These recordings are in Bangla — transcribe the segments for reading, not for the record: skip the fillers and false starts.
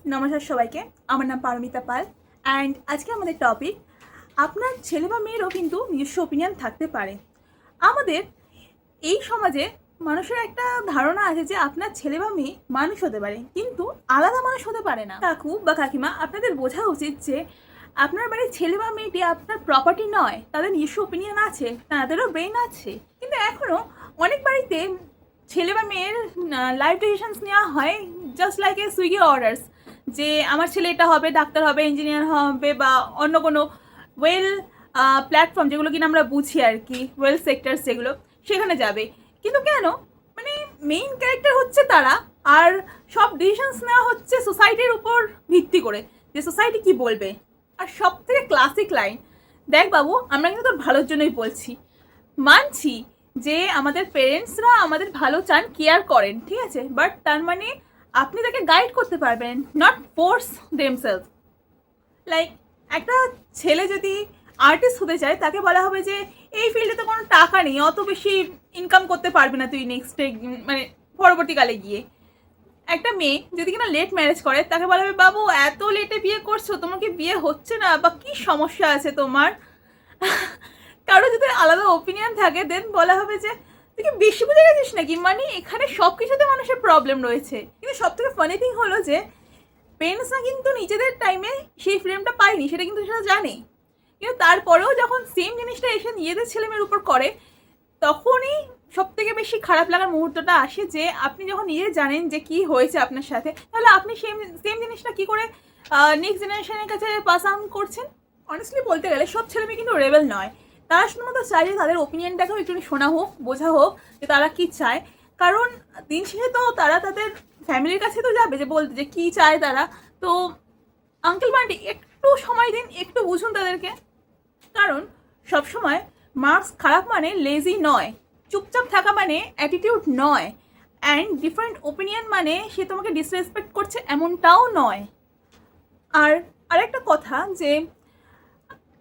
নমস্কার সবাইকে, আমার নাম পারমিতা পাল অ্যান্ড আজকে আমাদের টপিক আপনার ছেলে বা মেয়েরও কিন্তু নিজস্ব ওপিনিয়ন থাকতে পারে। আমাদের এই সমাজে মানুষের একটা ধারণা আছে যে আপনার ছেলে বা মেয়ে মানুষ হতে পারে কিন্তু আলাদা মানুষ হতে পারে না। কাকু বা কাকিমা, আপনাদের বোঝা উচিত যে আপনার বাড়ির ছেলে বা মেয়েটি আপনার প্রপার্টি নয়, তাদের নিজস্ব ওপিনিয়ন আছে, তাদেরও ব্রেন আছে। কিন্তু এখনও অনেক বাড়িতে ছেলে বা মেয়ের লাইফ ডিসিশনস নেওয়া হয় just like a Swiggy orders, যে আমার ছেলে এটা হবে, ডাক্তার হবে, ইঞ্জিনিয়ার হবে, বা অন্য কোনো ওয়েল প্ল্যাটফর্ম যেগুলো কিনা আমরা বুঝি আর কি, ওয়েল সেক্টরস যেগুলো, সেখানে যাবে। কিন্তু কেন? মানে মেইন ক্যারেক্টার হচ্ছে তারা, আর সব ডিসিশনস নেওয়া হচ্ছে সোসাইটির উপর ভিত্তি করে, যে সোসাইটি কি বলবে। আর সব থেকে ক্লাসিক লাইন, দেখ বাবু, আমরা কিন্তু তোর ভালোর জন্যই বলছি, মানছি যে আমাদের পেরেন্টসরা আমাদের ভালো চান, কেয়ার করেন, ঠিক আছে, বাট তার মানে আপনি তাকে গাইড করতে পারবেন, নট ফোর্স দেমসেলফ। লাইক একটা ছেলে যদি আর্টিস্ট হতে চায়, তাকে বলা হবে যে এই ফিল্ডে তো কোনো টাকা নেই, অত বেশি ইনকাম করতে পারবি না তুই নেক্সট মানে পরবর্তীকালে গিয়ে। একটা মেয়ে যদি কিনা লেট ম্যারেজ করে, তাকে বলা হবে বাবু এত লেটে বিয়ে করছো, তোমার কি বিয়ে হচ্ছে না, বা কি সমস্যা আছে তোমার। কারো যদি আলাদা ওপিনিয়ন থাকে, দেন বলা হবে যে তুই কি বেশি বুঝে গেছিস নাকি, মানে এখানে সব কিছুতে মানুষের প্রবলেম রয়েছে। কিন্তু সব থেকে ফানি থিং হলো যে পেরেন্টসরা কিন্তু নিজেদের টাইমে সেই ফ্রেমটা পায়নি, সেটা কিন্তু সেটা জানে। কিন্তু তারপরেও যখন সেম জিনিসটা এসে নিজেদের ছেলেমেয়ের উপর করে, তখনই সব থেকে বেশি খারাপ লাগার মুহূর্তটা আসে, যে আপনি যখন নিজে জানেন যে কি হয়েছে আপনার সাথে, তাহলে আপনি সেম জিনিসটা কি করে নেক্সট জেনারেশনের কাছে পাস অন করছেন। অনেস্টলি বলতে গেলে সব ছেলেমেয়ে কিন্তু রেবেল নয়, তারা শুধুমাত্র চাই যে তাদের ওপিনিয়নটাকেও একটু শোনা হোক, বোঝা হোক যে তারা কী চায়। কারণ দিন শেষে তো তারা তাদের ফ্যামিলির কাছে তো যাবে যে বলতে যে কী চায় তারা। তো আঙ্কেল বান্টি, একটু সময় দিন, একটু বুঝুন তাদেরকে। কারণ সবসময় মার্কস খারাপ মানে লেজি নয়, চুপচাপ থাকা মানে অ্যাটিটিউড নয়, অ্যান্ড ডিফারেন্ট ওপিনিয়ন মানে সে তোমাকে ডিসরেসপেক্ট করছে এমনটাও নয়। আর আরেকটা কথা, যে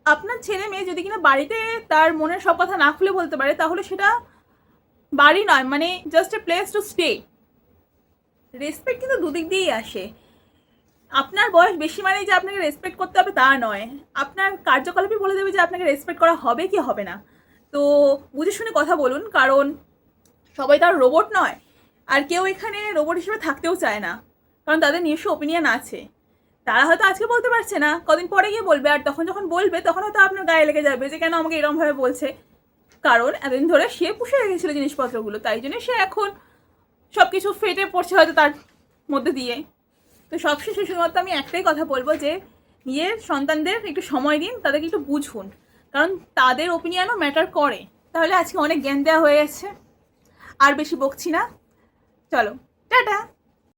আপনার ছেলে মেয়ে যদি কিনা বাড়িতে তার মনের সব কথা না খুলে বলতে পারে, তাহলে সেটা বাড়ি নয়, মানে just a place to stay. Respect কিন্তু দুদিক দিয়েই আসে। আপনার বয়স বেশি মানেই যে আপনাকে রেসপেক্ট করতে হবে তা নয়, আপনার কার্যকলাপই বলে দেবে যে আপনাকে রেসপেক্ট করা হবে কি হবে না। তো বুঝে শুনে কথা বলুন, কারণ সবাই তো আর রোবট নয়, আর কেউ এখানে রোবট হিসেবে থাকতেও চায় না, কারণ তাদের নিজস্ব ওপিনিয়ন আছে। তারা হয়তো আজকে বলতে পারছে না, কদিন পরে গিয়ে বলবে, আর তখন যখন বলবে তখন হয়তো আপনার গায়ে লেগে যাবে যে কেন আমাকে এরকমভাবে বলছে। কারণ এতদিন ধরে সে পুষে রেখেছিল জিনিসপত্রগুলো, তাই জন্য সে এখন সব কিছু ফেটে পড়ছে হয়তো তার মধ্যে দিয়ে। তো সবশেষে শুধুমাত্র আমি একটাই কথা বলবো, যে নিজের সন্তানদের একটু সময় দিন, তাদেরকে একটু বুঝুন, কারণ তাদের ওপিনিয়নও ম্যাটার করে। তাহলে আজকে অনেক জ্ঞান দেওয়া হয়ে গেছে, আর বেশি বকছি না, চলো টাটা।